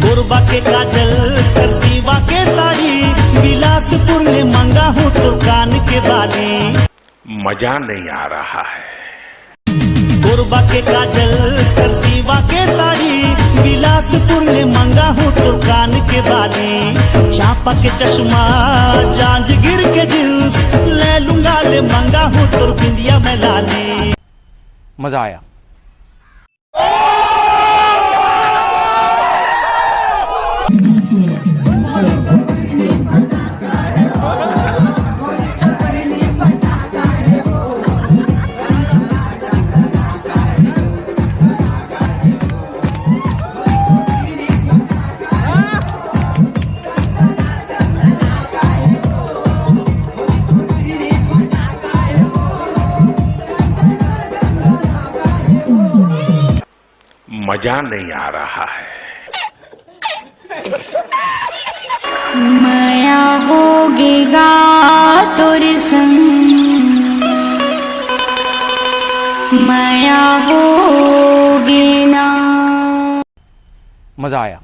गोरबा के काजल सरसीवा के साड़ी, बिलासपुर ले मंगा हूँ तो कान के बाली। मजा नहीं आ रहा है। गोरबा के काजल सरसीवा के साड़ी, बिलासपुर ले मंगा हूँ तो कान के बाली। चांपा के चश्मा जांजगीर के जींस, ले लूंगा ले मंगा हूँ तो बिंदिया में लाली। मजा आया। मजा नहीं आ रहा है। माया होगेगा तोर संग, माया होगे ना। मजा आया।